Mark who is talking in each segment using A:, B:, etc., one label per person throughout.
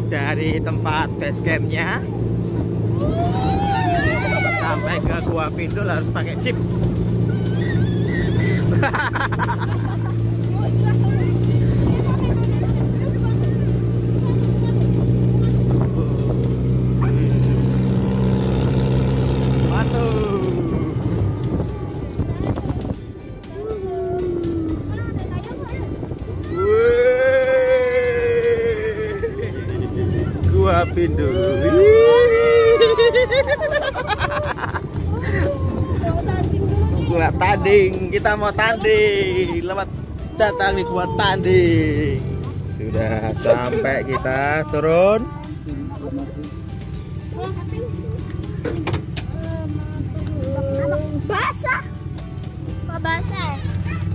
A: dari tempat base campnya sampai ke Gua Pindul harus pakai jeep. Gua Pindul. Gua tanding, kita mau tanding. Selamat datang di Gua Tanding. Sudah sampai kita turun.
B: Basah. Kok basah?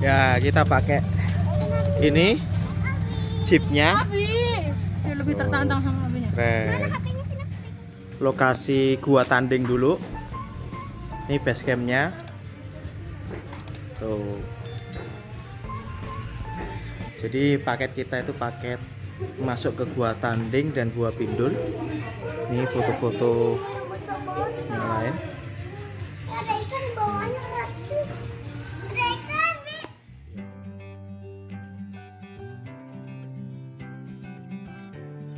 A: Ya, kita pakai ini jeepnya.
C: Dia lebih tertantang sama apinya.
A: Keren. Lokasi Gua Tanding dulu. Ini base campnya. Tuh. Jadi paket kita itu paket masuk ke Gua Tanding dan Gua Pindul. Ini foto-foto yang lain.
B: Ada ikan di bawahnya, racun. Ada ikan.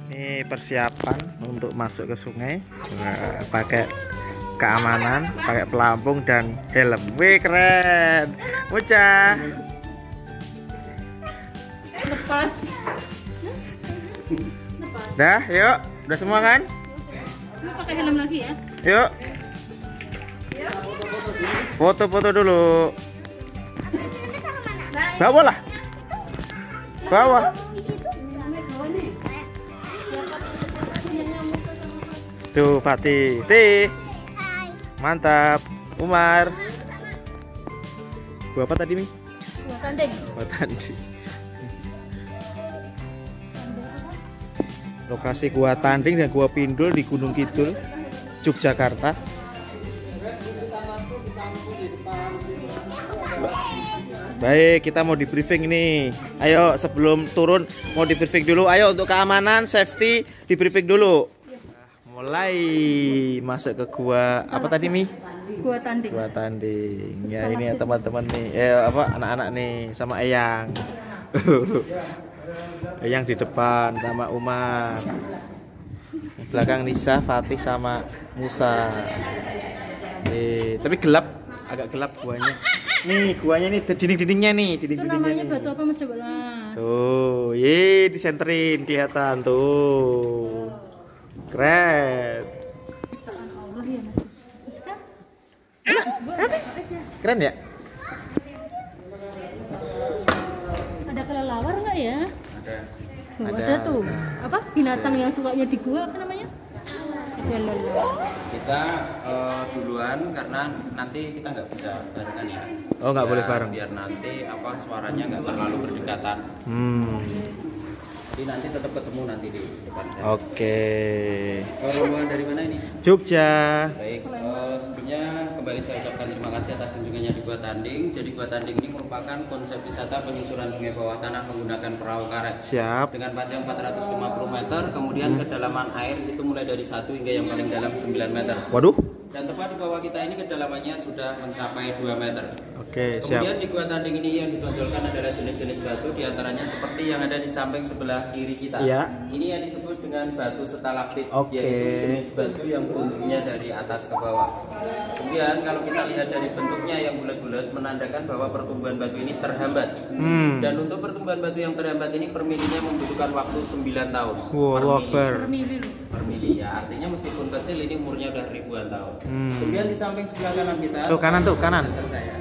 A: Ini persiapan untuk masuk ke sungai. Nah, pakai keamanan, pakai pelampung dan helm. Wih, keren. Mucah.
C: Lepas.
A: Dah, yuk. Udah semua kan?
C: Lu pakai helm lagi ya?
A: Yuk. Foto-foto dulu. Bawa lah. Bawa. Tuh, Fatih. Tih. Mantap. Umar. Gua apa tadi, Mi?
C: Gua Tanding.
A: Gua Tanding. Lokasi Gua Tanding dan Gua Pindul di Gunung Kidul, Yogyakarta. Baik, kita mau di briefing ini. Ayo, sebelum turun mau di briefing dulu. Ayo, untuk keamanan, safety, di briefing dulu. Mulai masuk ke gua apa tadi, Mi?
C: Gua Tanding.
A: Gua Tanding. Ya, ini ya teman-teman nih. Anak-anak nih sama Eyang. Eyang di depan sama Umar. Belakang Nisa, Fatih sama Musa. Tapi gelap, agak gelap guanya. Nih, guanya nih dinding-dindingnya nih,
C: Itu
A: dinding-dindingnya
C: namanya
A: nih.
C: batu apa Mas coba Mas?
A: Tuh, disenterin kelihatan tuh. Keren.
C: Ciptaan Allah ya Mas. Terus kan?
A: Keren ya?
C: Ada kelelawar nggak ya?
A: Ada.
C: Tuh, ada tuh. Apa? Binatang yang sukanya di gua apa namanya? Kelelawar.
D: Kita duluan karena nanti kita nggak bisa barengan ya.
A: Oh, nggak boleh bareng.
D: Biar nanti suaranya nggak terlalu berdekatan. Jadi nanti tetap ketemu nanti di depan saya.
A: Oke.
D: Rombongan dari mana ini?
A: Jogja.
D: Baik, sebelumnya kembali saya ucapkan terima kasih atas kunjungannya di Gua Tanding. Jadi Gua Tanding ini merupakan konsep wisata penyusuran sungai bawah tanah menggunakan perahu karet.
A: Siap.
D: Dengan panjang 450 meter, kemudian kedalaman air itu mulai dari 1 hingga yang paling dalam 9 meter.
A: Waduh.
D: Dan tepat di bawah kita ini kedalamannya sudah mencapai 2 meter.
A: Oke, siap.
D: Kemudian di Gua Tanding ini yang ditonjolkan adalah jenis-jenis batu, diantaranya seperti yang ada di samping sebelah kiri kita.
A: Iya.
D: Ini yang disebut dengan batu stalaktit,
A: Oke.
D: yaitu jenis batu yang bentuknya dari atas ke bawah. Kemudian kalau kita lihat dari bentuknya yang bulat-bulat, menandakan bahwa pertumbuhan batu ini terhambat. Dan untuk pertumbuhan batu yang terhambat ini per milinya membutuhkan waktu 9 tahun.
A: Wow,
C: Per mili lu.
D: Per mili ya, artinya meskipun kecil ini umurnya udah ribuan tahun. Kemudian di samping sebelah kanan kita,
A: Tuh, kanan tuh, kanan.
D: center saya.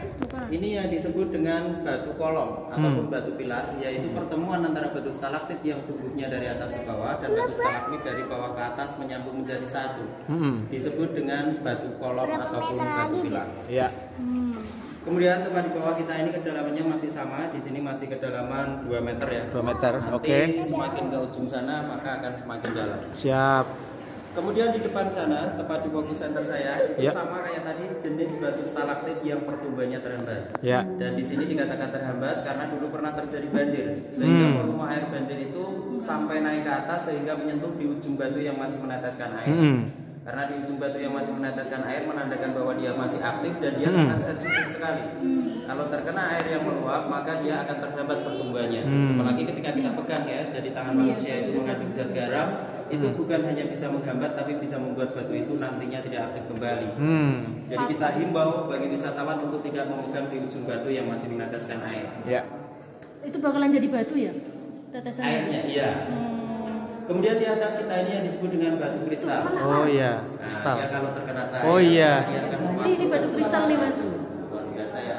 D: Ini yang disebut dengan batu kolong ataupun batu pilar, yaitu pertemuan antara batu stalaktit yang tumbuhnya dari atas ke bawah dan batu stalagmit dari bawah ke atas menyambung menjadi satu. Disebut dengan batu kolong ataupun batu pilar.
A: Iya.
D: Kemudian tempat di bawah kita ini kedalamannya masih sama, di sini masih kedalaman 2 meter ya.
A: 2 meter,
D: Nanti
A: oke.
D: semakin ke ujung sana maka akan semakin dalam.
A: Siap.
D: Kemudian di depan sana, tepat di fokus center saya, itu
A: Ya.
D: sama kayak tadi jenis batu stalaktit yang pertumbuhannya terhambat.
A: Ya.
D: Dan di sini dikatakan terhambat karena dulu pernah terjadi banjir, sehingga volume air banjir itu sampai naik ke atas sehingga menyentuh di ujung batu yang masih meneteskan air. Karena di ujung batu yang masih meneteskan air menandakan bahwa dia masih aktif dan dia sangat sensitif sekali. Kalau terkena air yang meluap, maka dia akan terhambat pertumbuhannya. Apalagi ketika kita pegang ya, jadi tangan manusia itu mengandung zat garam, itu bukan hanya bisa menghambat tapi bisa membuat batu itu nantinya tidak aktif kembali. Jadi kita himbau bagi wisatawan untuk tidak memegang di ujung batu yang masih meneteskan air.
A: Ya.
C: Itu bakalan jadi batu ya? Tetesan
D: Airnya, iya. Kemudian di atas kita ini yang disebut dengan batu kristal.
A: Oh iya,
D: Nah,
A: kristal.
D: dia kalau terkena cahaya,
A: Oh iya.
D: dia akan
C: Ini batu kristal nih mas.
D: luar biasa ya.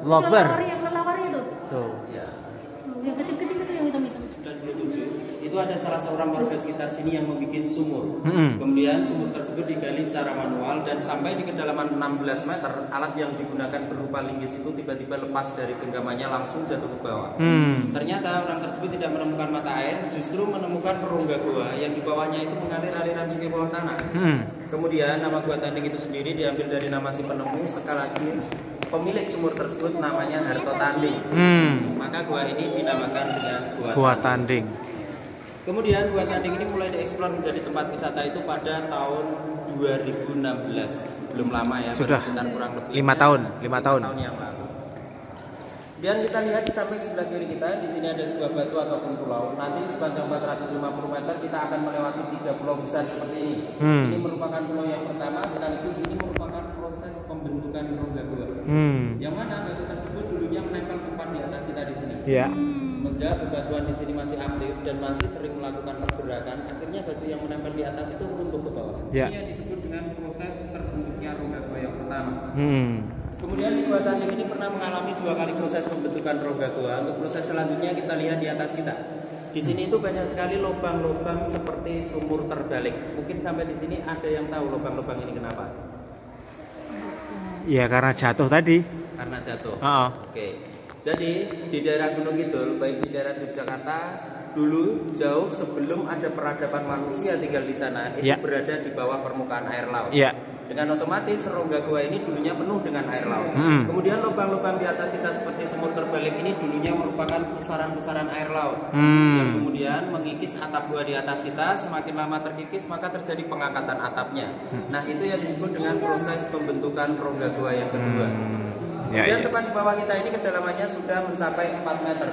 A: Logber.
C: Yang lelawarnya tuh.
A: Tuh.
D: Ya.
C: Tuh, yang kecil-kecil itu yang hitam-hitam.
D: 97 itu ada salah seorang warga sekitar sini yang membuat sumur. Kemudian sumur tersebut digali secara manual dan sampai di kedalaman 16 meter alat yang digunakan berupa linggis itu tiba-tiba lepas dari genggamannya langsung jatuh ke bawah. Ternyata orang tersebut tidak menemukan mata air, justru menemukan rongga gua yang di bawahnya itu mengalir aliran sungai bawah tanah. Kemudian nama Gua Tanding itu sendiri diambil dari nama si penemu, sekali lagi pemilik sumur tersebut namanya Harto Tanding. Maka gua ini dinamakan dengan
A: Gua Tanding.
D: Kemudian Gua Tanding ini mulai dieksplor menjadi tempat wisata itu pada tahun 2016. Belum lama ya,
A: Sudah.
D: sekitar kurang lebih
A: 5 tahun, 5 tahun.
D: yang lalu. Dan kita lihat di samping sebelah kiri kita, di sini ada sebuah batu ataupun pulau. Nanti di sepanjang 450 meter kita akan melewati 3 pulau besar seperti ini. Ini merupakan pulau yang pertama, sekaligus ini merupakan proses pembentukan rongga gua. Yang mana batu tersebut dulunya menempel tepat di atas kita di sini.
A: Ya.
D: Semenjak bebatuan di sini masih aktif dan masih sering melakukan pergerakan, akhirnya batu yang menempel di atas itu runtuh ke bawah.
A: Ya.
D: Ini yang disebut dengan proses terbentuknya rongga gua yang pertama. Kemudian di Gua Tanding ini pernah mengalami 2 kali proses pembentukan rongga gua. Untuk proses selanjutnya kita lihat di atas kita. Di sini itu banyak sekali lubang-lubang seperti sumur terbalik. Mungkin sampai di sini ada yang tahu lubang-lubang ini kenapa?
A: Ya karena jatuh tadi.
D: Karena jatuh.
A: Oke.
D: Jadi di daerah Gunung Kidul, baik di daerah Yogyakarta, dulu jauh sebelum ada peradaban manusia tinggal di sana, itu berada di bawah permukaan air laut. Dengan otomatis rongga gua ini dulunya penuh dengan air laut. Kemudian lubang-lubang di atas kita seperti sumur terbalik ini dulunya merupakan pusaran-pusaran air laut yang kemudian mengikis atap gua di atas kita. Semakin lama terkikis maka terjadi pengangkatan atapnya. Nah itu yang disebut dengan proses pembentukan rongga gua yang kedua. Kemudian tepat di bawah kita ini kedalamannya sudah mencapai 4 meter.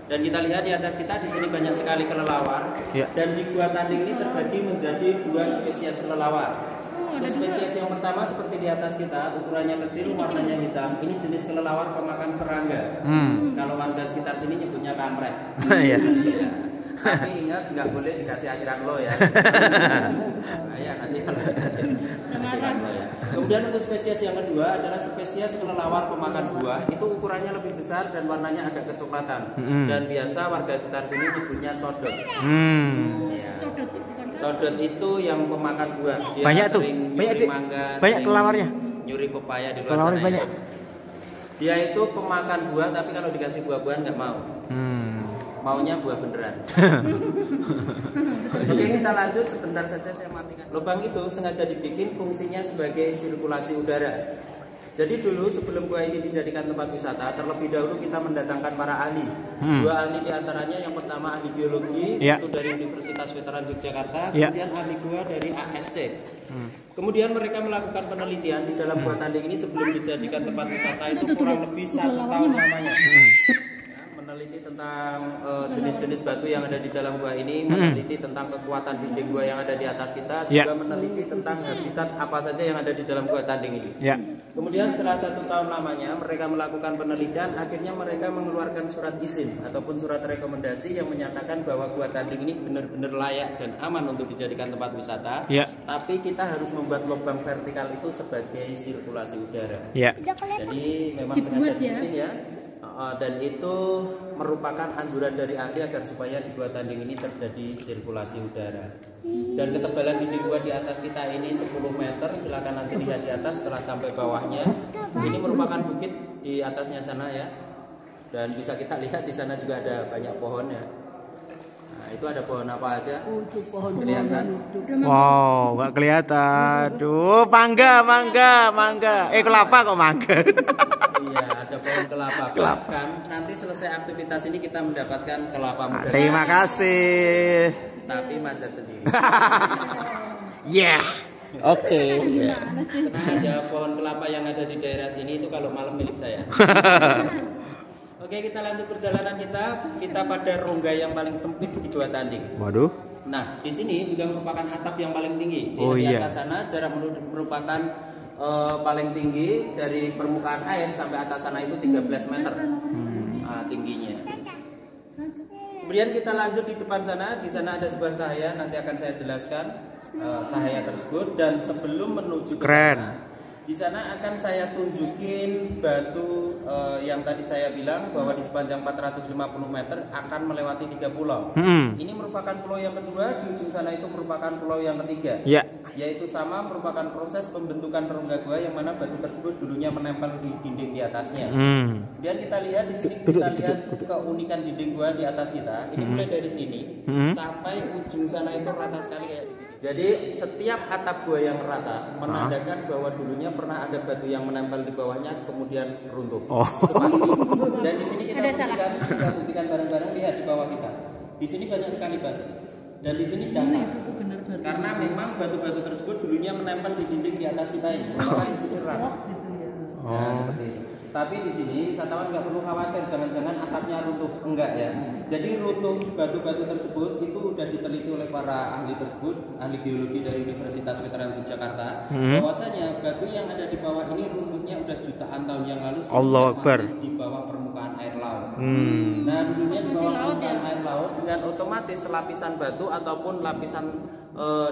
D: Dan kita lihat di atas kita di sini banyak sekali kelelawar. Dan di Gua Tanding ini terbagi menjadi 2 spesies kelelawar. Untuk spesies yang pertama seperti di atas kita, ukurannya kecil, warnanya hitam. Ini jenis kelelawar pemakan serangga. Kalau warga sekitar sini nyebutnya kampret. Tapi ingat nggak boleh dikasih akhiran lo ya. Bahaya nanti kalau dikasih akhiran lo ya. Kemudian untuk spesies yang kedua adalah spesies kelelawar pemakan buah. Itu ukurannya lebih besar dan warnanya agak kecoklatan. Dan biasa warga sekitar sini nyebutnya codot. Codot itu yang pemakan buah. Dia
A: banyak tuh,
D: nyuri mangga,
A: banyak kelawarnya.
D: Nyuri pepaya di luar sana.
A: Banyak.
D: Dia itu pemakan buah, tapi kalau dikasih buah-buahan nggak mau. Maunya buah beneran. Oke, kita lanjut sebentar saja saya matikan. Lubang itu sengaja dibikin fungsinya sebagai sirkulasi udara. Jadi dulu sebelum gua ini dijadikan tempat wisata, terlebih dahulu kita mendatangkan para ahli. 2 ahli diantaranya, yang pertama ahli biologi, itu dari Universitas Veteran Yogyakarta, kemudian ahli gua dari ASC. Kemudian mereka melakukan penelitian di dalam Gua Tanding ini sebelum dijadikan tempat wisata itu kurang lebih 1 tahun lamanya. Meneliti tentang jenis-jenis batu yang ada di dalam gua ini, meneliti tentang kekuatan dinding gua yang ada di atas kita, juga meneliti tentang habitat apa saja yang ada di dalam Gua Tanding ini. Kemudian setelah 1 tahun lamanya mereka melakukan penelitian, akhirnya mereka mengeluarkan surat izin ataupun surat rekomendasi yang menyatakan bahwa Gua Tanding ini benar-benar layak dan aman untuk dijadikan tempat wisata. Tapi kita harus membuat lubang vertikal itu sebagai sirkulasi udara. Jadi memang sengaja dibikin ya. Dan itu merupakan anjuran dari ahli agar supaya di Gua Tanding ini terjadi sirkulasi udara. Dan ketebalan dinding gua di atas kita ini 10 meter. Silakan nanti lihat di atas setelah sampai bawahnya. Ini merupakan bukit di atasnya sana ya. Dan bisa kita lihat di sana juga ada banyak pohon ya. Nah, Nah, itu ada pohon apa aja?
C: Oh, itu pohon
D: Kelihatan?
A: Wow, nggak kelihatan. Duh, mangga. Kelapa kok mangga.
D: Iya, ada pohon kelapa. Bahkan nanti selesai aktivitas ini kita mendapatkan kelapa muda.
A: Terima kasih.
D: Tapi manjat sendiri.
A: Yeah. Oke.
D: Tenang aja, pohon kelapa yang ada di daerah sini itu kalau malam milik saya. Oke, kita lanjut perjalanan kita. Kita pada rongga yang paling sempit di Gua Tanding.
A: Waduh.
D: Nah, di sini juga merupakan atap yang paling tinggi.
A: Oh,
D: Di
A: iya.
D: atas sana jarak merupakan paling tinggi dari permukaan air sampai atas sana itu 13 meter tingginya. Kemudian kita lanjut di depan sana. Di sana ada sebuah cahaya. Nanti akan saya jelaskan cahaya tersebut. Dan sebelum menuju ke
A: Keren.
D: sana, di sana akan saya tunjukin batu yang tadi saya bilang bahwa di sepanjang 450 meter akan melewati 3 pulau. Ini merupakan pulau yang kedua, di ujung sana itu merupakan pulau yang ketiga.
A: Ya.
D: Yaitu sama merupakan proses pembentukan rongga gua yang mana batu tersebut dulunya menempel di dinding di atasnya. Kemudian kita lihat di sini kita lihat keunikan dinding gua di atas kita. Ini mulai dari sini sampai ujung sana itu rata sekali kayak gini. Jadi setiap atap gua yang rata menandakan bahwa dulunya pernah ada batu yang menempel di bawahnya kemudian runtuh.
A: Oh.
D: Itu pasti. Dan di sini kita buktikan bareng-bareng, lihat di bawah kita. Di sini banyak sekali batu. Dan di sini datar. Karena memang batu-batu tersebut dulunya menempel di dinding di atas kita ini. Maka di sini rata. Nah, seperti itu. Tapi di sini wisatawan nggak perlu khawatir, jangan-jangan atapnya runtuh, enggak ya. Jadi runtuh batu-batu tersebut itu sudah diteliti oleh para ahli tersebut, ahli geologi dari Universitas Veteran Yogyakarta, bahwasanya batu yang ada di bawah ini runtuhnya udah jutaan tahun yang lalu,
A: Allahu Akbar.
D: masih di bawah permukaan air laut. Nah, dulunya di bawah permukaan air laut dengan otomatis lapisan batu ataupun lapisan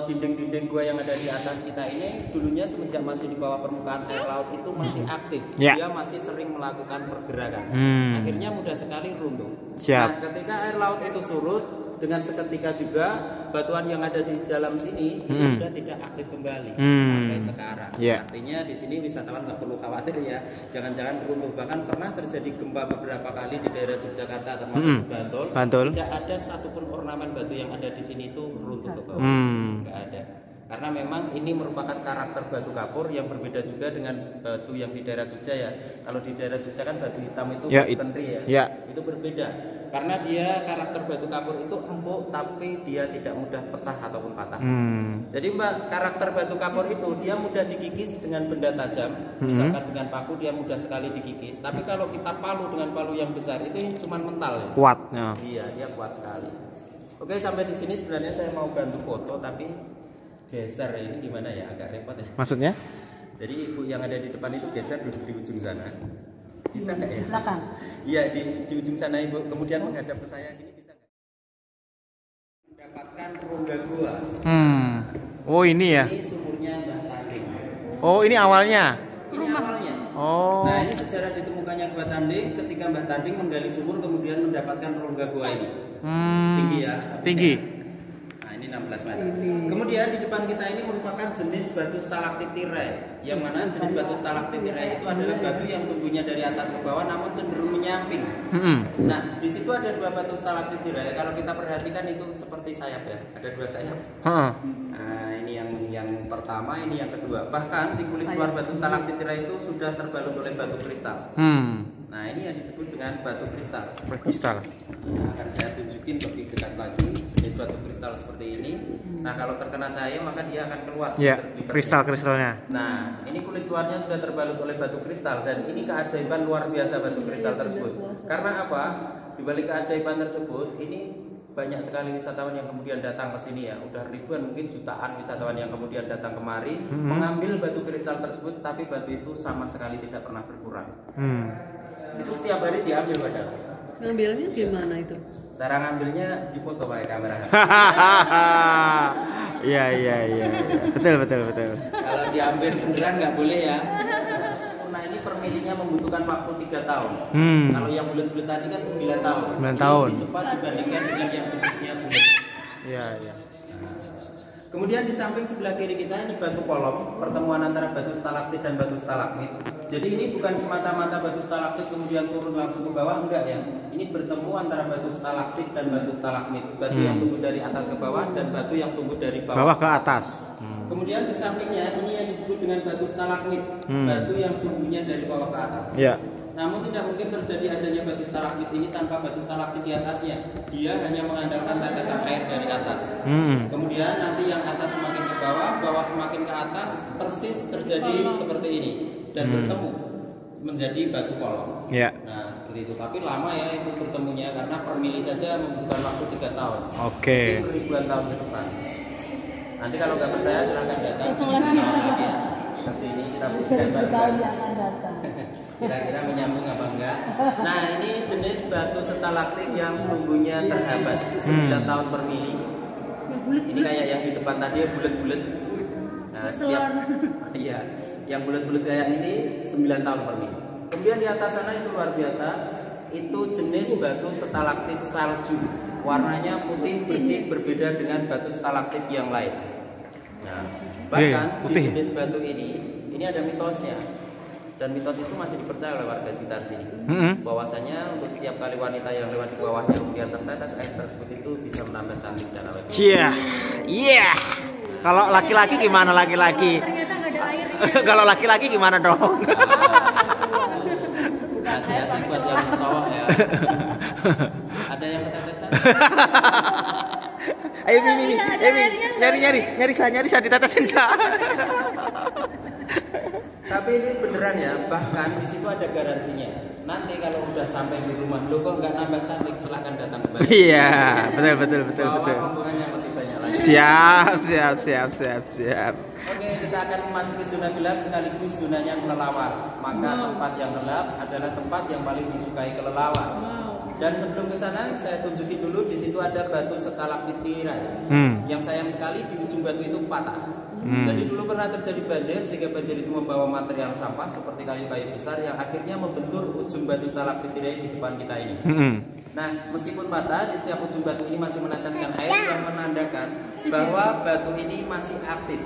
D: dinding-dinding gua yang ada di atas kita ini dulunya semenjak masih di bawah permukaan air laut itu masih aktif. Dia masih sering melakukan pergerakan. Akhirnya mudah sekali runtuh. Nah, ketika air laut itu surut dengan seketika juga batuan yang ada di dalam sini itu sudah tidak aktif kembali sampai sekarang. Artinya di sini wisatawan nggak perlu khawatir ya, jangan-jangan runtuh. Bahkan pernah terjadi gempa beberapa kali di daerah Yogyakarta termasuk Bantul. Tidak ada satupun ornamen batu yang ada di sini itu runtuh ke bawah. Nggak ada. Karena memang ini merupakan karakter batu kapur yang berbeda juga dengan batu yang di daerah Jogja ya. Kalau di daerah Jogja kan batu hitam itu batu tentri ya. Itu berbeda. Karena dia karakter batu kapur itu empuk tapi dia tidak mudah pecah ataupun patah. Jadi karakter batu kapur itu dia mudah dikikis dengan benda tajam. Misalkan dengan paku dia mudah sekali dikikis. Tapi kalau kita palu dengan palu yang besar itu cuma mental ya.
A: Kuat.
D: Iya, dia kuat sekali. Oke, sampai di sini sebenarnya saya mau bantu foto tapi geser ini gimana ya, agak repot ya.
A: Maksudnya?
D: Jadi ibu yang ada di depan itu geser duduk di ujung sana. Bisa nggak ya?
C: Belakang.
D: Iya, di ujung sana ibu. Kemudian menghadap ke saya gini, bisa nggak? Mendapatkan rongga gua.
A: Oh ini ya.
D: Ini sumurnya Mbah Tanding.
A: Oh ini awalnya.
D: Ini awalnya.
A: Oh.
D: Nah ini sejarah ditemukannya Gua Tanding ketika Mbah Tanding menggali sumur kemudian mendapatkan rongga gua ini. Tinggi ya.
A: Tinggi.
D: Nah ini 16 meter. Kemudian di depan kita ini merupakan jenis batu stalaktit tirai. Yang mana jenis batu stalaktit tirai itu adalah batu yang tumbuhnya dari atas ke bawah namun cenderung menyamping. Nah di situ ada dua batu stalaktit tirai. Kalau kita perhatikan itu seperti sayap ya. Ada dua sayap. Nah ini yang pertama, ini yang kedua. Bahkan di kulit luar batu stalaktit tirai itu sudah terbalut oleh batu kristal. Nah ini yang disebut dengan batu kristal.
A: Kristal.
D: Nah, akan saya tunjukin lebih dekat lagi jenis batu kristal seperti ini. Nah kalau terkena cahaya maka dia akan keluar.
A: Ya, kristal-kristalnya.
D: Nah ini kulit luarnya sudah terbalut oleh batu kristal dan ini keajaiban luar biasa batu kristal tersebut. Karena apa? Di balik keajaiban tersebut ini banyak sekali wisatawan yang kemudian datang ke sini ya. Udah ribuan mungkin jutaan wisatawan yang kemudian datang kemari mengambil batu kristal tersebut, tapi batu itu sama sekali tidak pernah berkurang. Itu setiap hari diambil padahal.
C: Ngambilnya gimana itu?
D: Cara ngambilnya dipoto pakai kamera.
A: Iya. Betul.
D: Kalau diambil beneran nggak boleh ya. Nah ini per milinya membutuhkan waktu 3 tahun. Kalau yang bulat-bulat tadi kan 9 tahun.
A: 9 tahun.
D: Lebih cepat dibandingkan dengan yang putusnya bulat.
A: Iya.
D: Kemudian di samping sebelah kiri kita ini batu kolom, pertemuan antara batu stalaktit dan batu stalagmit. Jadi ini bukan semata-mata batu stalaktit kemudian turun langsung ke bawah, enggak ya. Ini bertemu antara batu stalaktit dan batu stalagmit. Batu yang tumbuh dari atas ke bawah dan batu yang tumbuh dari bawah
A: ke atas.
D: Kemudian di sampingnya ini yang disebut dengan batu stalagmit, batu yang tumbuhnya dari bawah ke atas.
A: Ya.
D: Namun tidak mungkin terjadi adanya batu stalaktit ini tanpa batu stalaktit di atasnya. Dia hanya mengandalkan tetesan air dari atas. Kemudian nanti yang atas semakin ke bawah, bawah semakin ke atas, persis terjadi seperti ini dan bertemu menjadi batu kolom.
A: Ya.
D: Nah seperti itu. Tapi lama ya itu bertemunya karena per mili saja membutuhkan waktu 3 tahun.
A: Oke.
D: Mungkin ribuan tahun ke depan. Nanti kalau nggak percaya silahkan datang. Ke sini kita buktikan bareng-bareng. Kira-kira menyambung apa enggak? Nah ini jenis batu stalaktit yang tumbuhnya terhambat 9 tahun per mili. Ini kayak yang di depan tadi bulat-bulat. Nah setiap iya, yang bulat-bulat kayak ini 9 tahun per mili. Kemudian di atas sana itu luar biasa. Itu jenis batu stalaktit salju. Warnanya putih bersih berbeda dengan batu stalaktit yang lain. Nah, bahkan di jenis batu ini ada mitosnya. Dan mitos itu masih dipercaya oleh warga sekitar sini. Bahwasanya untuk setiap kali wanita yang lewat di bawahnya kemudian tertetes air tersebut itu bisa menambah cantik dan awet.
A: Iya. Kalau laki-laki gimana laki-laki?
C: Ternyata nggak ada airnya.
A: Kalau laki-laki gimana dong?
D: Hati-hati buat yang cowok ya. Ada yang ketetesan?
A: Ayo Mimi, nyari saya ditetesin saya.
D: Tapi ini beneran ya, bahkan di situ ada garansinya. Nanti kalau udah sampai di rumah, lo kok nggak nambah cantik, silakan datang kembali.
A: Iya, betul.
D: Bawa komponen yang lebih banyak lagi.
A: Siap.
D: Oke, kita akan memasuki zona gelap sekaligus zonanya kelelawar. Maka tempat yang gelap adalah tempat yang paling disukai kelelawar. Dan sebelum ke sana, saya tunjukin dulu di situ ada batu stalaktit tirai. Yang sayang sekali di ujung batu itu patah. Jadi dulu pernah terjadi banjir sehingga banjir itu membawa material sampah seperti kayu-kayu besar yang akhirnya membentur ujung batu stalaktit tirai di depan kita ini. Nah, meskipun patah, di setiap ujung batu ini masih meneteskan air yang menandakan bahwa batu ini masih aktif.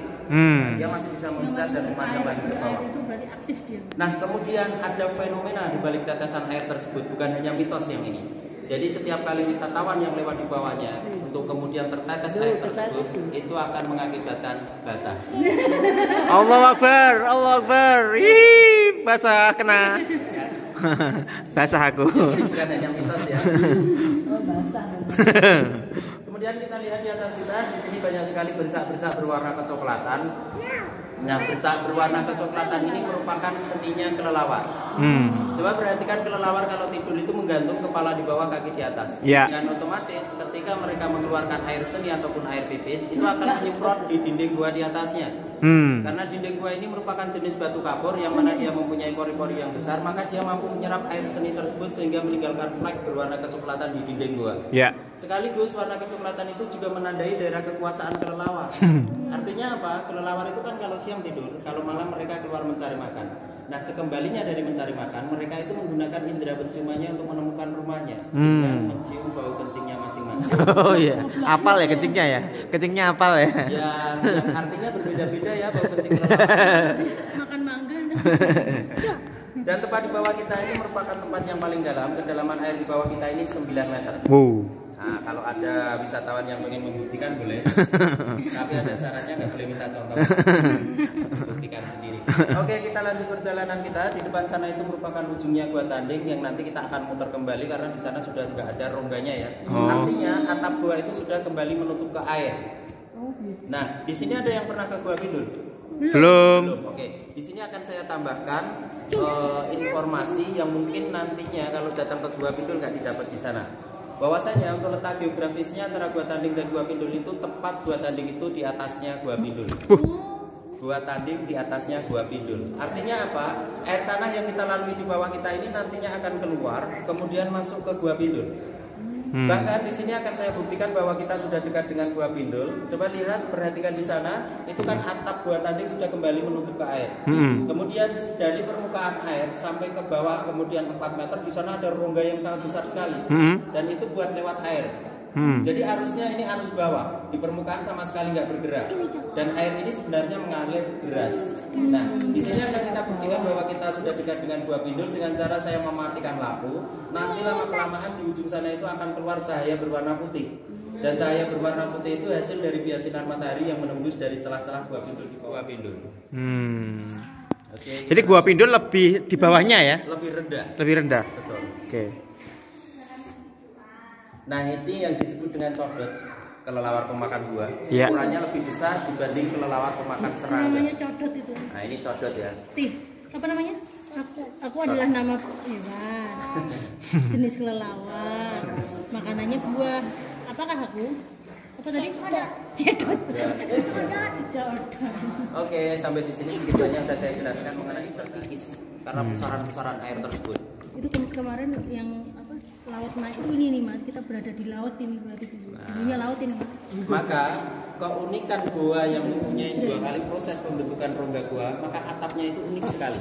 D: Dia masih bisa membesar dan memanjang lagi ke bawah.
C: Itu berarti aktif dia.
D: Nah, kemudian ada fenomena di balik tetesan air tersebut, bukan hanya mitos yang ini. Jadi setiap kali wisatawan yang lewat di bawahnya untuk kemudian tertetes air tersebut, itu akan mengakibatkan basah.
A: Allah Akbar. Ih, basah kena. Basah aku.
D: Ini bukan hanya mitos ya. Kemudian kita lihat di atas kita, di sini banyak sekali bercak-bercak berwarna kecoklatan. Nah, bercak berwarna kecoklatan ini merupakan seninya kelelawar. Coba perhatikan kelelawar kalau tidur itu menggantung kepala di bawah, kaki di atas. Dan otomatis ketika mereka mengeluarkan air seni ataupun air pipis, itu akan menyemprot di dinding gua di atasnya. Karena dinding gua ini merupakan jenis batu kapur yang mana dia mempunyai pori-pori yang besar, maka dia mampu menyerap air seni tersebut sehingga meninggalkan flek berwarna kecoklatan di dinding gua. Sekaligus warna kecoklatan itu juga menandai daerah kekuasaan kelelawar. Artinya apa? Kelelawar itu kan kalau siang tidur, kalau malam mereka keluar mencari makan. Nah, sekembalinya dari mencari makan, mereka itu menggunakan indera penciumannya untuk menemukan rumahnya dan mencium bau kencingnya masing-masing.
A: Oh iya, apal ya kencingnya ya? Kencingnya apal ya?
D: Ya, yang artinya berbeda-beda ya bau kencing kelelawar.
C: Makan mangga.
D: Dan tempat di bawah kita ini merupakan tempat yang paling dalam. Kedalaman air di bawah kita ini 9 meter. Nah, kalau ada wisatawan yang ingin membuktikan boleh. Tapi ada syaratnya, nggak boleh minta contoh. Buktikan sendiri. Oke, kita lanjut perjalanan kita. Di depan sana itu merupakan ujungnya Gua Tanding yang nanti kita akan muter kembali karena di sana sudah nggak ada rongganya ya. Artinya atap gua itu sudah kembali menutup ke air. Nah, di sini ada yang pernah ke Gua Pindul?
A: Belum.
D: Oke, di sini akan saya tambahkan informasi yang mungkin nantinya kalau datang ke Gua Pindul nggak didapat di sana. Bahwasanya untuk letak geografisnya antara Gua Tanding dan Gua Pindul itu tepat Gua Tanding itu di atasnya Gua Pindul. Gua Tanding di atasnya Gua Pindul. Artinya apa? Air tanah yang kita lalui di bawah kita ini nantinya akan keluar, kemudian masuk ke Gua Pindul. Bahkan di sini akan saya buktikan bahwa kita sudah dekat dengan Gua Pindul. Coba lihat, perhatikan di sana, itu kan atap Gua Tanding sudah kembali menutup ke air. Kemudian dari permukaan air sampai ke bawah kemudian 4 meter di sana ada rongga yang sangat besar sekali. Dan itu buat lewat air. Jadi arusnya ini arus bawah, di permukaan sama sekali nggak bergerak, dan air ini sebenarnya mengalir deras. Nah, di sini akan kita buktikan bahwa kita sudah dekat dengan Gua Pindul dengan cara saya mematikan lampu. Nanti lama kelamaan di ujung sana itu akan keluar cahaya berwarna putih, dan cahaya berwarna putih itu hasil dari bias sinar matahari yang menembus dari celah-celah Gua Pindul di bawah Pindul. Oke.
A: Jadi Gua Pindul lebih di bawahnya ya?
D: Lebih rendah.
A: Lebih rendah.
D: Betul.
A: Oke.
D: Nah, ini yang disebut dengan codot, kelelawar pemakan buah.
A: Iya.
D: Ukurannya lebih besar dibanding kelelawar pemakan serangga.
C: Namanya codot itu.
D: Nah, ini codot ya.
C: Tih, apa namanya? Aku adalah nama hewan. Jenis kelelawar. Makanannya buah. Apakah aku? Apa tadi? Cedot. Codot.
D: Oke, sampai di sini sedikit banyak sudah saya jelaskan mengenai terkikis karena pusaran-pusaran air tersebut.
C: Itu kemarin yang apa? Laut naik itu ini nih Mas, kita berada di laut ini berarti dulunya laut ini Mas.
D: Maka keunikan gua yang mempunyai 2 kali proses pembentukan rongga gua, maka atapnya itu unik sekali.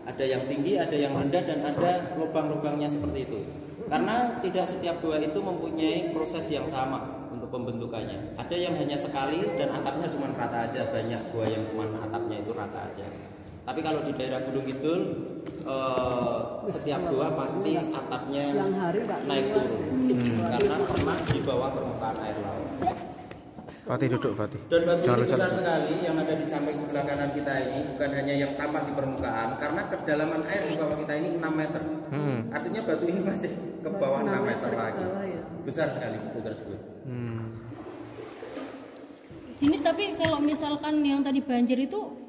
D: Ada yang tinggi, ada yang rendah, dan ada lubang-lubangnya seperti itu. Karena tidak setiap gua itu mempunyai proses yang sama untuk pembentukannya. Ada yang hanya sekali dan atapnya cuma rata aja, banyak gua yang cuma atapnya itu rata aja. Tapi kalau di daerah Gunung Kidul, setiap gua pasti atapnya naik turun karena pernah di bawah permukaan air laut.
A: Fatih duduk, Fatih.
D: Dan batu ini besar sekali yang ada di samping sebelah kanan kita ini, bukan hanya yang tampak di permukaan, karena kedalaman air di bawah kita ini 6 meter. Artinya batu ini masih ke bawah 6 meter lagi. Besar sekali batu tersebut.
C: Ini tapi kalau misalkan yang tadi banjir itu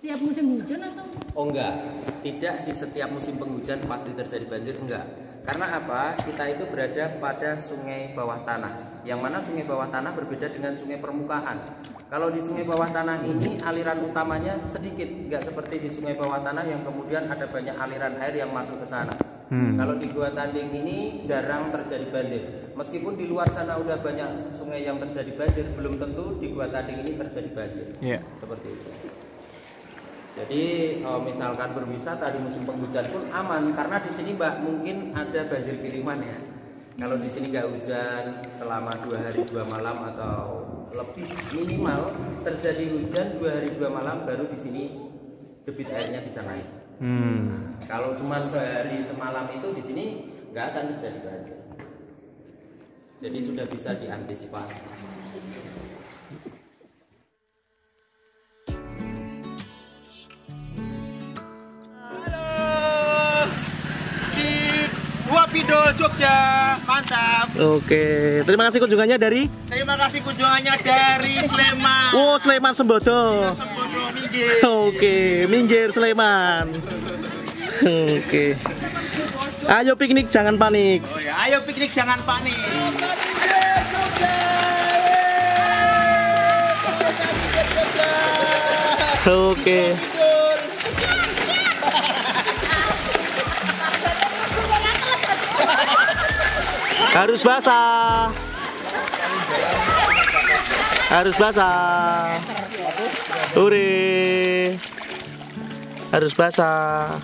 C: setiap musim hujan atau?
D: Oh enggak, tidak di setiap musim penghujan pasti terjadi banjir, enggak. Karena apa? Kita itu berada pada sungai bawah tanah, yang mana sungai bawah tanah berbeda dengan sungai permukaan. Kalau di sungai bawah tanah ini aliran utamanya sedikit, enggak seperti di sungai bawah tanah yang kemudian ada banyak aliran air yang masuk ke sana. Kalau di Gua Tanding ini jarang terjadi banjir. Meskipun di luar sana udah banyak sungai yang terjadi banjir, belum tentu di Gua Tanding ini terjadi banjir. Seperti itu. Jadi misalkan berwisata di musim penghujan pun aman, karena di sini Mbak mungkin ada banjir kiriman ya. Kalau di sini nggak hujan selama 2 hari 2 malam atau lebih, minimal terjadi hujan 2 hari 2 malam baru di sini debit airnya bisa naik. Kalau cuma sehari semalam itu di sini nggak akan terjadi banjir. Jadi sudah bisa diantisipasi.
A: Gua Pindul Jogja, mantap. Oke, terima kasih kunjungannya dari? Terima kasih kunjungannya dari Sleman. Oh, Sleman Sembodo. Sembodo minggir. Oke, minggir Sleman. Oke. Ayo piknik jangan panik. Oh ya, ayo piknik jangan panik. Oke. Harus basah. Harus basah. Hore. Harus basah.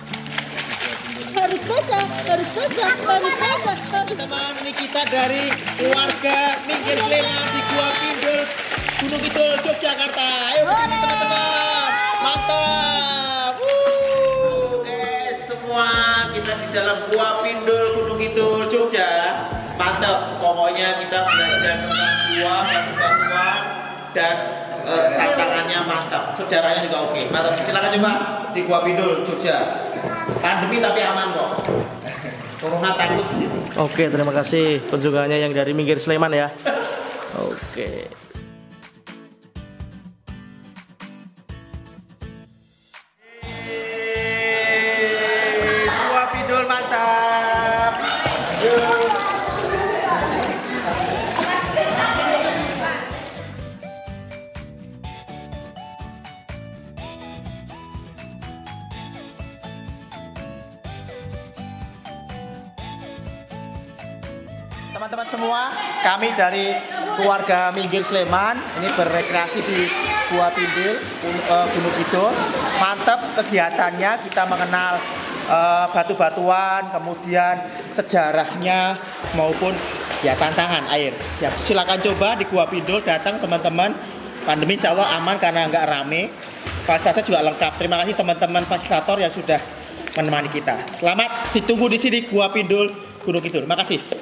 C: Harus basah, harus basah, harus basah.
A: Teman-teman, ini kita dari keluarga Minggir Sleman di Gua Pindul, Gunung Kidul, Yogyakarta. Ayo kesini teman-teman. Mantap. Oke, semua kita di dalam Gua Pindul, Gunung Kidul, Jogja. Mantap, pokoknya kita belajar tentang gua, batu-batuan, dan tantangannya mantap. Sejarahnya juga oke. Mantap, silakan coba di Gua Pindul, Jogja. Pandemi tapi aman kok. Corona takut di sini. Oke, terima kasih kunjungannya yang dari Minggir Sleman ya. Oke. Gua Pindul mantap. Teman-teman semua, kami dari keluarga Minggir Sleman ini berrekreasi di Gua Pindul, Gunung Kidul. Mantap kegiatannya, kita mengenal batu-batuan, kemudian sejarahnya maupun Ya tantangan air. Ya silakan coba di Gua Pindul, datang teman-teman. Pandemi insya Allah aman karena nggak rame. Fasilitasnya juga lengkap. Terima kasih teman-teman fasilitator yang sudah menemani kita. Selamat ditunggu di sini Gua Pindul Gunung Kidul. Terima kasih.